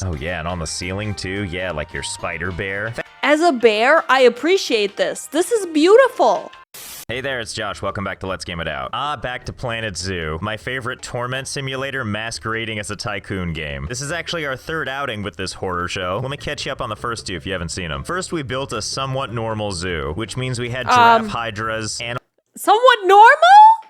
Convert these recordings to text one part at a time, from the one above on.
Oh yeah, and on the ceiling too. Yeah, like your spider bear. As a bear, I appreciate this. This is beautiful. Hey there, it's Josh. Welcome back to Let's Game It Out. Back to planetzoo, my favorite torment simulator masquerading as a tycoon game. This is actually our third outing with this horror show. Let me catch you up on the first two if you haven't seen them. First, we built a somewhat normal zoo, which means we had giraffe hydras and Somewhat normal?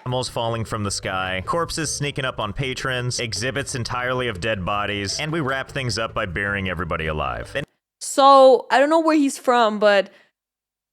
animals falling from the sky, corpses sneaking up on patrons, exhibits entirely of dead bodies, and we wrapped things up by burying everybody alive. So, I don't know where he's from, but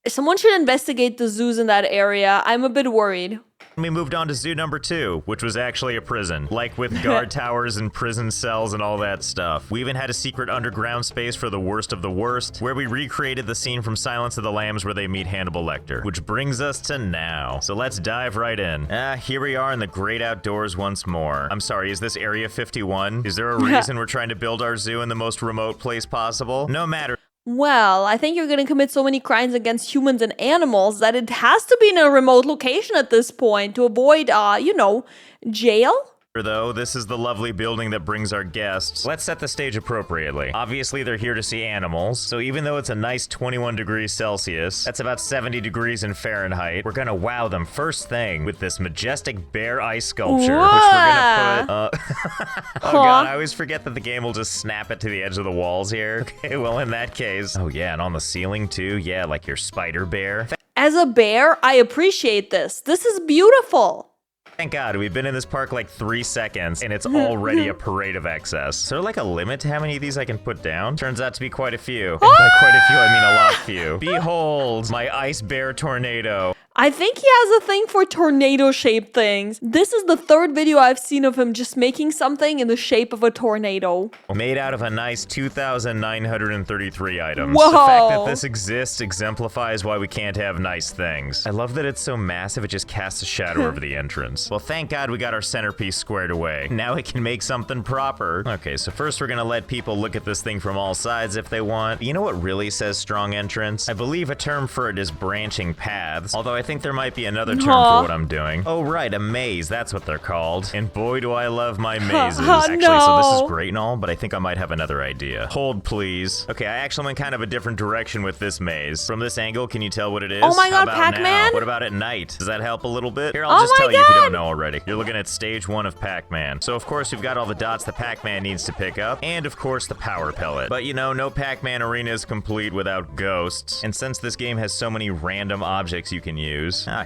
someone should investigate the zoos in that area. I'm a bit worried. We moved on to zoo number 2, which was actually a prison, like with guard towers and prison cells and all that stuff. We even had a secret underground space for the worst of the worst, where we recreated the scene from Silence of the Lambs where they meet Hannibal Lecter, which brings us to now. So let's dive right in. Here we are in the great outdoors once more. I'm sorry, is this Area 51? Is there a reason we're trying to build our zoo in the most remote place possible? No matter. Well, I think you're gonna commit so many crimes against humans and animals that it has to be in a remote location at this point to avoid, jail? Though, this is the lovely building that brings our guests. Let's set the stage appropriately. Obviously, they're here to see animals, so even though it's a nice 21 degrees Celsius, that's about 70 degrees in Fahrenheit, we're gonna wow them first thing with this majestic bear ice sculpture, which we're gonna put, oh god, I always forget that the game will just snap it to the edge of the walls here. Okay, well in that case, oh yeah, and on the ceiling too, yeah, like your spider bear. As a bear, I appreciate this. This is beautiful. Thank God, we've been in this park like 3 seconds, and it's already a parade of excess. Is there like a limit to how many of these I can put down? Turns out to be quite a few. And by quite a few, I mean a lot few. Behold, my ice bear tornado. I think he has a thing for tornado-shaped things. This is the third video I've seen of him just making something in the shape of a tornado. Made out of a nice 2,933 items. Whoa. The fact that this exists exemplifies why we can't have nice things. I love that it's so massive it just casts a shadow over the entrance. Well, thank God we got our centerpiece squared away. Now we can make something proper. Okay, so first we're gonna let people look at this thing from all sides if they want. You know what really says strong entrance? I believe a term for it is branching paths, although I think there might be another term for what I'm doing. Oh right, a maze, that's what they're called. And boy do I love my mazes. Actually, so this is great and all, but I think I might have another idea. Hold please. Okay, I actually went kind of a different direction with this maze. From this angle, can you tell what it is? Oh my god, How about Pac-Man? now? What about at night? Does that help a little bit? Here, I'll just tell you if you don't know already. You're looking at stage 1 of Pac-Man. So of course we've got all the dots that Pac-Man needs to pick up, and of course the power pellet. But you know, no Pac-Man arena is complete without ghosts. And since this game has so many random objects you can use,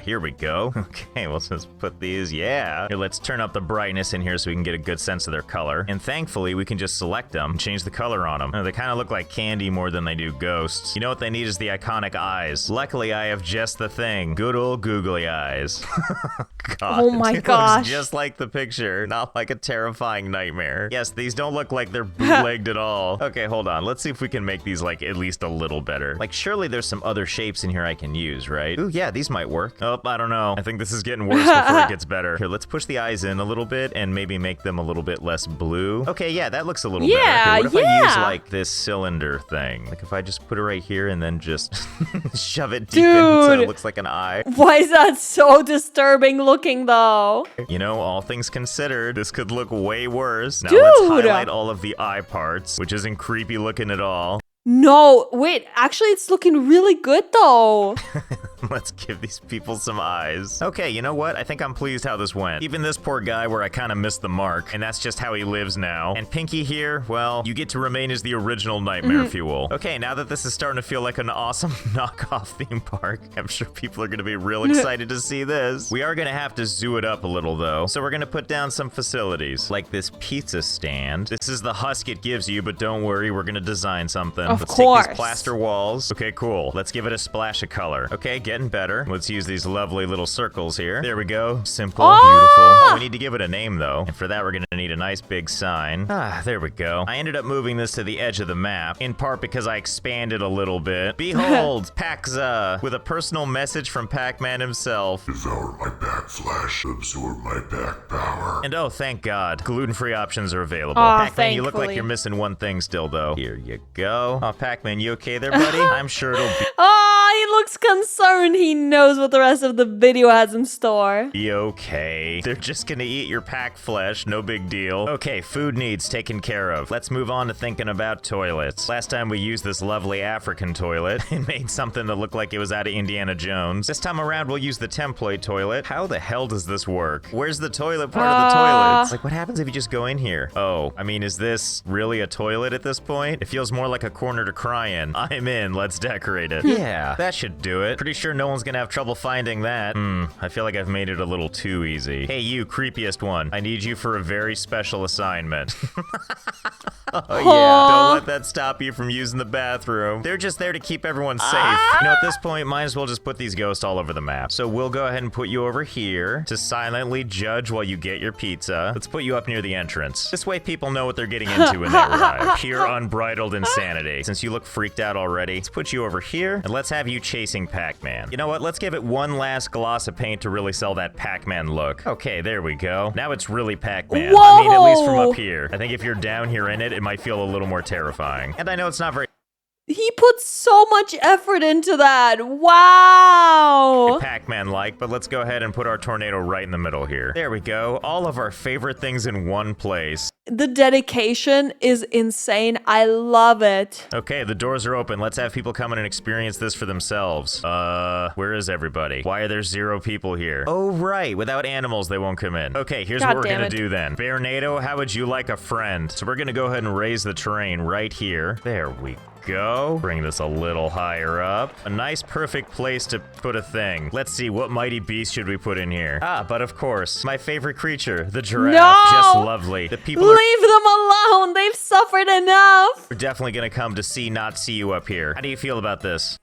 here we go. Okay, well, let's put these, yeah. Here, let's turn up the brightness in here so we can get a good sense of their color. And thankfully, we can just select them and change the color on them. They kind of look like candy more than they do ghosts. You know what they need is the iconic eyes. Luckily, I have just the thing. Good old googly eyes. God, oh my gosh. Looks just like the picture, not like a terrifying nightmare. Yes, these don't look like they're bootlegged at all. Okay, hold on. Let's see if we can make these like at least a little better. Like surely there's some other shapes in here I can use, right? Ooh, yeah, these might work. Oh, I don't know. I think this is getting worse before it gets better. Here, let's push the eyes in a little bit and maybe make them a little bit less blue. Okay, yeah, that looks a little better. Okay, what if I use like this cylinder thing? Like if I just put it right here and then just shove it deep in so it looks like an eye. Why is that so disturbing looking though? You know, all things considered, this could look way worse. Now let's highlight all of the eye parts, which isn't creepy looking at all. No, wait, actually it's looking really good though. Let's give these people some eyes. Okay, you know what? I think I'm pleased how this went. Even this poor guy where I kind of missed the mark, and that's just how he lives now. And Pinky here, well, you get to remain as the original nightmare fuel. Okay, now that this is starting to feel like an awesome knockoff theme park, I'm sure people are gonna be real excited to see this. We are gonna have to zoo it up a little though, so we're gonna put down some facilities, like this pizza stand. This is the husk it gives you, but don't worry, we're gonna design something. Let's take these plaster walls. Okay, cool. Let's give it a splash of color. Okay, getting better. Let's use these lovely little circles here. There we go. Simple, beautiful. Oh, we need to give it a name though. And for that, we're gonna need a nice big sign. There we go. I ended up moving this to the edge of the map, in part because I expanded a little bit. Behold, Pac-za, with a personal message from Pac-Man himself. Devour my back flesh, absorb my back power. And oh, thank God, gluten-free options are available. Pac-Man, you look like you're missing one thing still though. Here you go. Oh, Pac-Man, you okay there, buddy? I'm sure it'll be... Oh, he looks concerned. He knows what the rest of the video has in store. Be okay. They're just gonna eat your pack flesh, no big deal. Okay, food needs taken care of. Let's move on to thinking about toilets. Last time we used this lovely African toilet and made something that looked like it was out of Indiana Jones. This time around, we'll use the template toilet. How the hell does this work? Where's the toilet part of the toilet? It's like, what happens if you just go in here? Oh, I mean, is this really a toilet at this point? It feels more like a corner to cry in. I'm in, let's decorate it. Yeah, that should do it. Pretty sure no one's gonna have trouble finding that. I feel like I've made it a little too easy. Hey, you, creepiest one. I need you for a very special assignment. Oh yeah, don't let that stop you from using the bathroom. They're just there to keep everyone safe. You know, at this point, might as well just put these ghosts all over the map. So we'll go ahead and put you over here to silently judge while you get your pizza. Let's put you up near the entrance. This way people know what they're getting into when they arrive. Pure unbridled insanity. Since you look freaked out already, let's put you over here and let's have you chasing Pac-Man. You know what? Let's give it one last gloss of paint to really sell that Pac-Man look. Okay, there we go. Now it's really Pac-Man. Whoa! I mean, at least from up here. I think if you're down here in it, it might feel a little more terrifying. And I know it's not very He put so much effort into that. Wow. Pac-Man-like, but let's go ahead and put our tornado right in the middle here. There we go. All of our favorite things in one place. The dedication is insane. I love it. Okay, the doors are open. Let's have people come in and experience this for themselves. Where is everybody? Why are there 0 people here? Oh, right. Without animals, they won't come in. Okay, here's what we're gonna do then. Bearnado, how would you like a friend? So we're gonna go ahead and raise the terrain right here. There we go. Bring this a little higher up. A nice, perfect place to put a thing. Let's see, what mighty beast should we put in here? Ah, but of course, my favorite creature, the giraffe. No! Just lovely. The people are Leave them alone. They've suffered enough. definitely gonna come to see, not see you up here. How do you feel about this?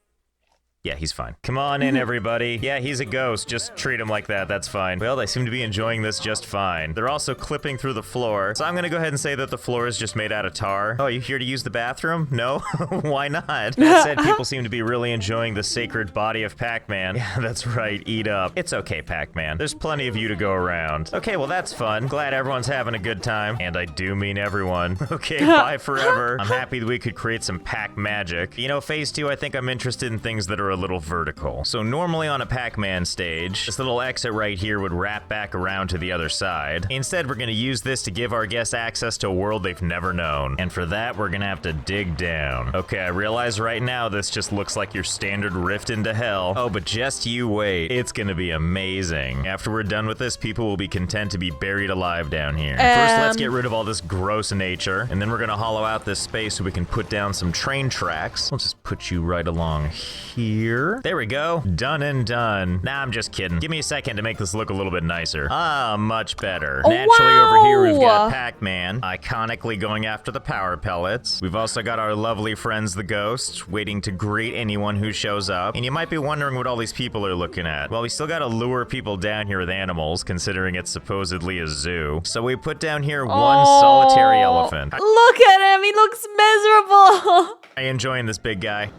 Yeah, he's fine. Come on in, everybody. Yeah, he's a ghost. Just treat him like that. That's fine. Well, they seem to be enjoying this just fine. They're also clipping through the floor. So I'm going to go ahead and say that the floor is just made out of tar. Oh, you here to use the bathroom? No? Why not? That said, people seem to be really enjoying the sacred body of Pac-Man. Yeah, that's right. Eat up. It's okay, Pac-Man. There's plenty of you to go around. Okay, well, that's fun. Glad everyone's having a good time. And I do mean everyone. Okay, bye forever. I'm happy that we could create some Pac magic. You know, phase 2, I think I'm interested in things that are a little vertical. So normally on a Pac-Man stage, this little exit right here would wrap back around to the other side. Instead, we're gonna use this to give our guests access to a world they've never known. And for that, we're gonna have to dig down. Okay, I realize right now this just looks like your standard rift into hell. Oh, but just you wait. It's gonna be amazing. After we're done with this, people will be content to be buried alive down here. First, let's get rid of all this gross nature, and then we're gonna hollow out this space so we can put down some train tracks. I'll just put you right along here. There we go. Done and done. Nah, I'm just kidding. Give me a second to make this look a little bit nicer. Ah, much better. Oh, naturally, over here we've got wow. Pac-Man, iconically going after the power pellets. We've also got our lovely friends, the ghosts, waiting to greet anyone who shows up. And you might be wondering what all these people are looking at. Well, we still gotta lure people down here with animals, considering it's supposedly a zoo. So we put down here one solitary elephant. Look at him. He looks miserable. Are you enjoying this big guy?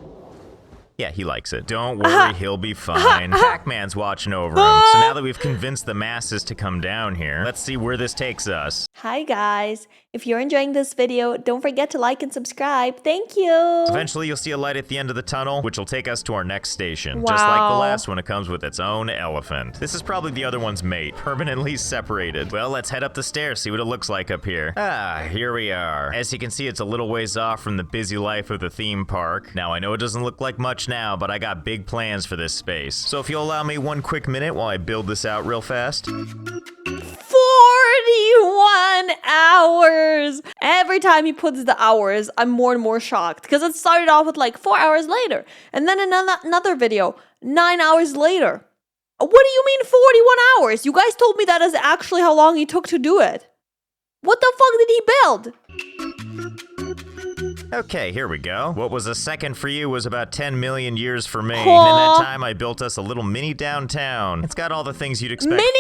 Yeah, he likes it. Don't worry, he'll be fine. Pac-Man's watching over him. So now that we've convinced the masses to come down here, let's see where this takes us. Hi guys. If you're enjoying this video, don't forget to like and subscribe. Thank you. Eventually, you'll see a light at the end of the tunnel, which will take us to our next station. Just like the last one, it comes with its own elephant. This is probably the other one's mate, permanently separated. Well, let's head up the stairs, see what it looks like up here. Ah, here we are. As you can see, it's a little ways off from the busy life of the theme park. Now, I know it doesn't look like much now, but I got big plans for this space. So if you'll allow me one quick minute while I build this out real fast. 41 hours. Every time he puts the hours, I'm more and more shocked because it started off with like 4 hours later. And then another video, 9 hours later. What do you mean 41 hours? You guys told me that is actually how long he took to do it. What the fuck did he build? Okay, here we go. What was a second for you was about 10 million years for me. And in that time, I built us a little mini downtown. It's got all the things you'd expect. Mini?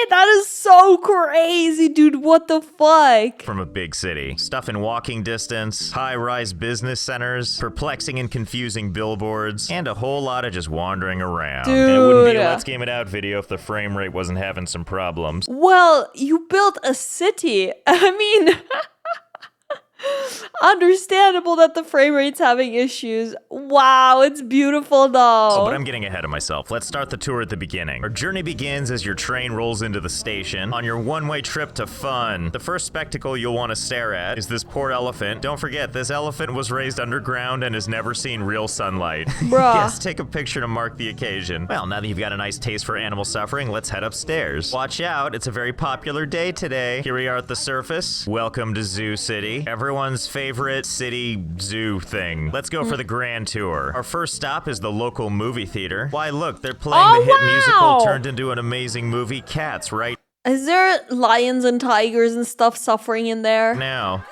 That is so crazy, dude. What the fuck? From a big city. Stuff in walking distance, high-rise business centers, perplexing and confusing billboards, and a whole lot of just wandering around. Dude. And it wouldn't be a Let's Game It Out video if the frame rate wasn't having some problems. Well, you built a city. I mean... Understandable that the frame rate's having issues. Wow, it's beautiful though. Oh, but I'm getting ahead of myself. Let's start the tour at the beginning. Our journey begins as your train rolls into the station on your one-way trip to fun. The first spectacle you'll want to stare at is this poor elephant. Don't forget, this elephant was raised underground and has never seen real sunlight. Bruh. Yes, take a picture to mark the occasion. Well, now that you've got a nice taste for animal suffering, let's head upstairs. Watch out, it's a very popular day today. Here we are at the surface. Welcome to Zoo City. Everyone's favorite city zoo thing. Let's go for the grand tour. Our first stop is the local movie theater. Why, look, they're playing the hit musical turned into an amazing movie, Cats, right Is there lions and tigers and stuff suffering in there? now.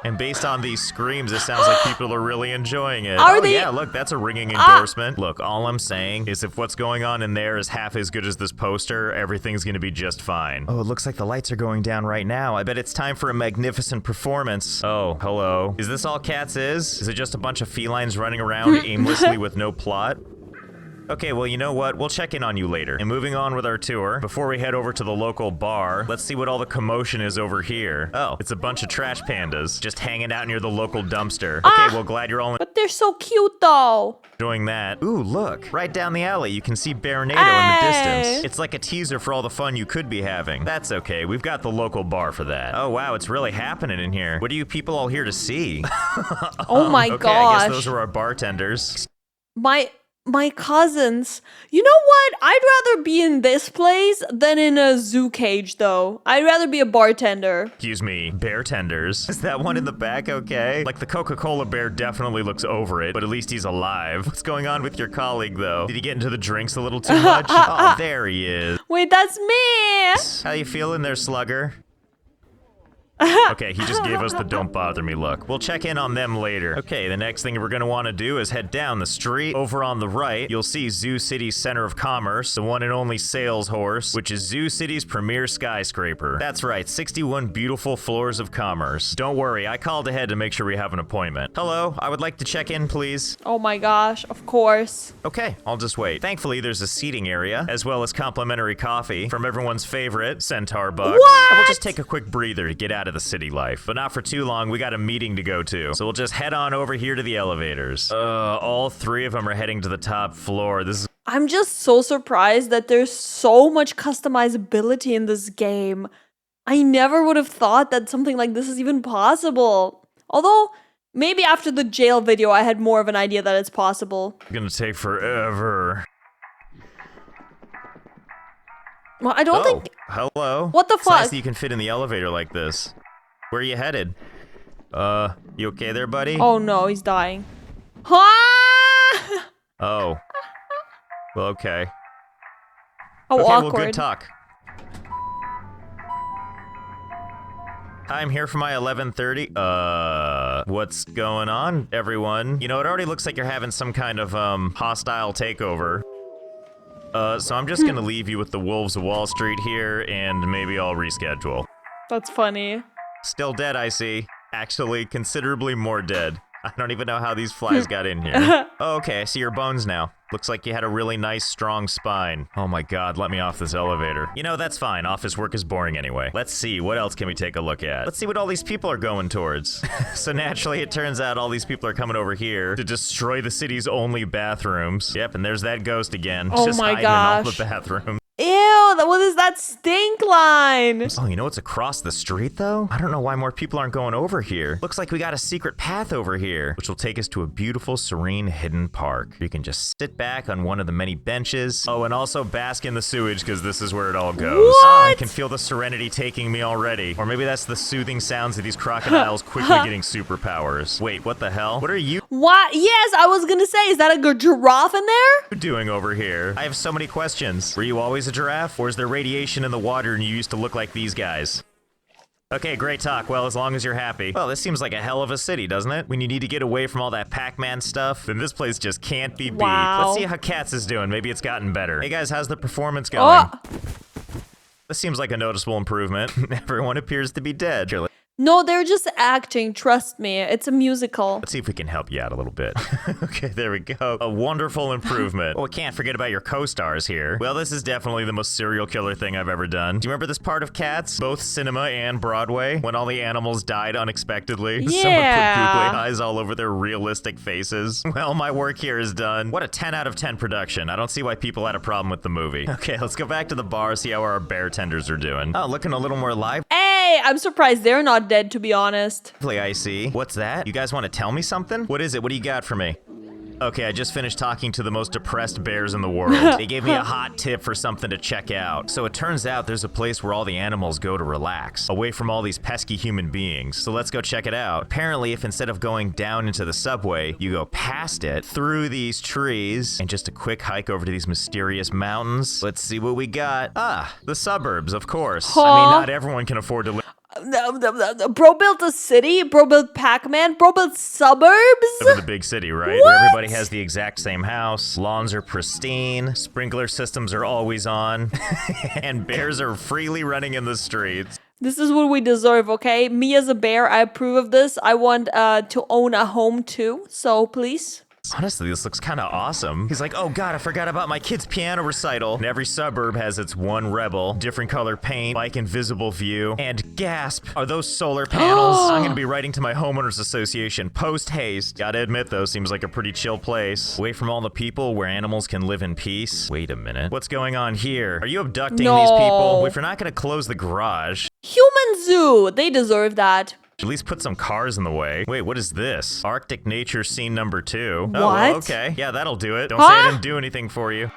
And based on these screams, it sounds like people are really enjoying it. Are they? Yeah, look, that's a ringing endorsement. Look, all I'm saying is if what's going on in there is half as good as this poster, everything's gonna be just fine. Oh, it looks like the lights are going down right now. I bet it's time for a magnificent performance. Oh, hello. Is this all Cats is? Is it just a bunch of felines running around aimlessly with no plot? Okay, well, you know what? We'll check in on you later. And moving on with our tour, before we head over to the local bar, let's see what all the commotion is over here. Oh, it's a bunch of trash pandas just hanging out near the local dumpster. Okay, well, glad you're all But they're so cute though. enjoying that. Ooh, look, right down the alley, you can see Bearnado in the Hey. distance. It's like a teaser for all the fun you could be having. That's okay, we've got the local bar for that. Oh, wow, it's really happening in here. What are you people all here to see? Oh my Okay, I gosh. guess those are our bartenders. My cousins. You know what? I'd rather be in this place than in a zoo cage, though. I'd rather be a bartender. Excuse me, bear tenders. Is that one in the back okay? Like the Coca-Cola bear definitely looks over it, but at least he's alive. What's going on with your colleague though? Did he get into the drinks a little too much? Oh, there he is. Wait, that's me! How you feeling there, slugger? Okay, he just gave us the don't bother me look. We'll check in on them later. Okay, the next thing we're gonna wanna do is head down the street. Over on the right, you'll see Zoo City's center of commerce, the one and only sales horse, which is Zoo City's premier skyscraper. That's right, 61 beautiful floors of commerce. Don't worry, I called ahead to make sure we have an appointment. Hello, I would like to check in, please. Oh my gosh, of course. Okay, I'll just wait. Thankfully, there's a seating area, as well as complimentary coffee from everyone's favorite, Centaur Bucks. What? And we'll just take a quick breather to get out of the city life. But not for too long, we got a meeting to go to. So we'll just head on over here to the elevators. All three of them are heading to the top floor. This is I'm just so surprised that there's so much customizability in this game. I never would have thought that something like this is even possible. Although, maybe after the jail video, I had more of an idea that it's possible. gonna take forever. Well, I don't think... Hello. What the It's nice fuck? that you can fit in the elevator like this. Where are you headed? You okay there, buddy? Oh no, he's dying. Ah! Oh. Well, okay. How Okay, awkward. well, good talk. Hi, I'm here for my 11:30. What's going on, everyone? You know, it already looks like you're having some kind of, hostile takeover. So I'm just gonna leave you with the Wolves of Wall Street here, and maybe I'll reschedule. That's funny. Still dead, I see. Actually, considerably more dead. I don't even know how these flies got in here. Oh, okay, I see your bones now. Looks like you had a really nice, strong spine. Oh my god, let me off this elevator. You know, that's fine. Office work is boring anyway. Let's see, what else can we take a look at? Let's see what all these people are going towards. So naturally, it turns out all these people are coming over here to destroy the city's only bathrooms. Yep, and there's that ghost again. Oh just my hiding in all gosh. the bathrooms. Ew, what is that stink line? Oh, you know what's across the street, though? I don't know why more people aren't going over here. Looks like we got a secret path over here, which will take us to a beautiful, serene, hidden park. You can just sit back on one of the many benches. Oh, and also bask in the sewage, because this is where it all goes. What? I can feel the serenity taking me already. Or maybe that's the soothing sounds of these crocodiles quickly getting superpowers. Wait, what the hell? What are you What? Yes, I was gonna say, is that a giraffe in there? doing over here? I have so many questions. Were you always a giraffe, or is there radiation in the water and you used to look like these guys? Okay, great talk. Well, as long as you're happy. Well, this seems like a hell of a city, doesn't it? When you need to get away from all that Pac-Man stuff, then this place just can't be beat. Wow. Let's see how Cats is doing. Maybe it's gotten better. Hey guys, how's the performance going? Oh, This seems like a noticeable improvement. Everyone appears to be dead. No, they're just acting. Trust me. It's a musical. Let's see if we can help you out a little bit. Okay, there we go. A wonderful improvement. Oh, we can't forget about your co-stars here. Well, this is definitely the most serial killer thing I've ever done. Do you remember this part of Cats? Both cinema and Broadway? When all the animals died unexpectedly? Yeah. Someone put googly eyes all over their realistic faces. Well, my work here is done. What a 10 out of 10 production. I don't see why people had a problem with the movie. Okay, let's go back to the bar, see how our bartenders are doing. Oh, looking a little more live. Hey, I'm surprised they're not dead, to be honest. I see. What's that? You guys want to tell me something? What is it? What do you got for me? Okay, I just finished talking to the most depressed bears in the world. They gave me a hot tip for something to check out. So it turns out there's a place where all the animals go to relax, away from all these pesky human beings. So let's go check it out. Apparently, if instead of going down into the subway, you go past it, through these trees, and just a quick hike over to these mysterious mountains, let's see what we got. Ah, the suburbs, of course. I mean, not everyone can afford to live. Bro built a city, bro built Pac-Man, bro built suburbs. Live in the big city, right? What? Where everybody has the exact same house, lawns are pristine, sprinkler systems are always on, and bears are freely running in the streets. This is what we deserve, okay? Me as a bear, I approve of this. I want to own a home too, so please. Honestly, this looks kind of awesome. He's like, oh god, I forgot about my kid's piano recital. And every suburb has its one rebel, different color paint, bike invisible view, and gasp, are those solar panels? I'm gonna be writing to my homeowners association post haste. Gotta admit though, seems like a pretty chill place. Away from all the people where animals can live in peace. Wait a minute, what's going on here? Are you abducting these people? If you're not gonna close the garage. Human zoo, they deserve that. At least put some cars in the way. Wait, what is this? Arctic nature scene number 2. What? Oh, well, okay. Yeah, that'll do it. Don't say I didn't do anything for you.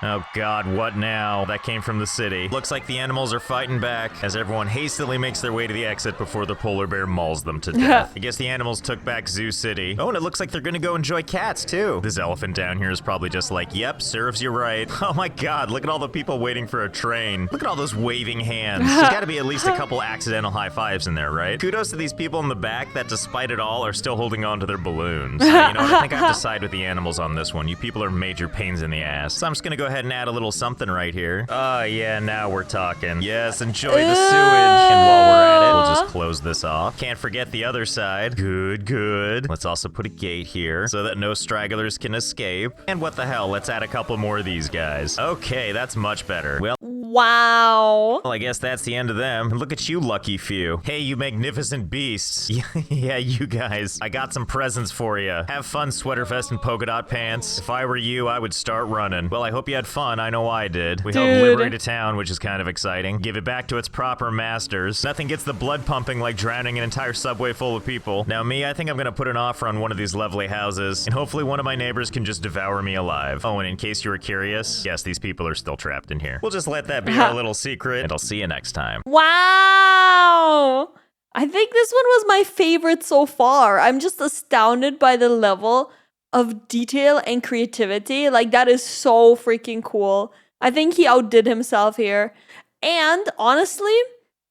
Oh god, what now? That came from the city. Looks like the animals are fighting back as everyone hastily makes their way to the exit before the polar bear mauls them to death. I guess the animals took back Zoo City. Oh, and it looks like they're gonna go enjoy cats too. This elephant down here is probably just like, yep, serves you right. Oh my god, look at all the people waiting for a train. Look at all those waving hands. There's gotta be at least a couple accidental high fives in there, right? Kudos to these people in the back that despite it all are still holding on to their balloons. You know what, I think I have to side with the animals on this one. You people are major pains in the ass. So I'm just gonna go ahead and add a little something right here. Oh yeah, now we're talking. Yes, enjoy the sewage. And while we're at it, we'll just close this off. Can't forget the other side. Good, good. Let's also put a gate here so that no stragglers can escape. And what the hell, let's add a couple more of these guys. Okay, that's much better. Well, wow. I guess that's the end of them. Look at you, lucky few. Hey, you magnificent beasts. Yeah, you guys. I got some presents for you. Have fun, sweater vest and polka dot pants. If I were you, I would start running. Well, I hope you had fun. I know I did. We helped liberate a town, which is kind of exciting. Give it back to its proper masters. Nothing gets the blood pumping like drowning an entire subway full of people. Now me, I think I'm gonna put an offer on one of these lovely houses, and hopefully one of my neighbors can just devour me alive. Oh, and in case you were curious, yes, these people are still trapped in here. We'll just let that be our little secret, and I'll see you next time. Wow. I think this one was my favorite so far. I'm just astounded by the level of detail and creativity. Like, that is so freaking cool. I think he outdid himself here. And honestly,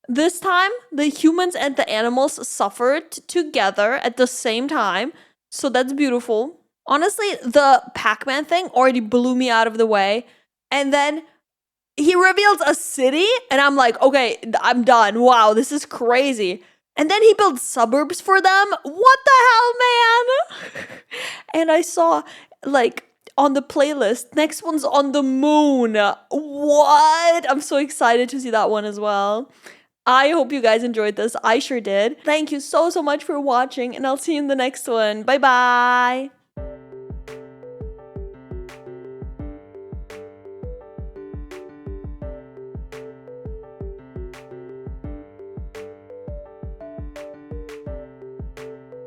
this time the humans and the animals suffered together at the same time. So that's beautiful. Honestly, the Pac-Man thing already blew me out of the way. And then he reveals a city and I'm like, okay, I'm done. Wow, this is crazy. And then he built suburbs for them. What the hell, man? And I saw, like, on the playlist, next one's on the moon. What? I'm so excited to see that one as well. I hope you guys enjoyed this. I sure did. Thank you so much for watching, and I'll see you in the next one. Bye-bye.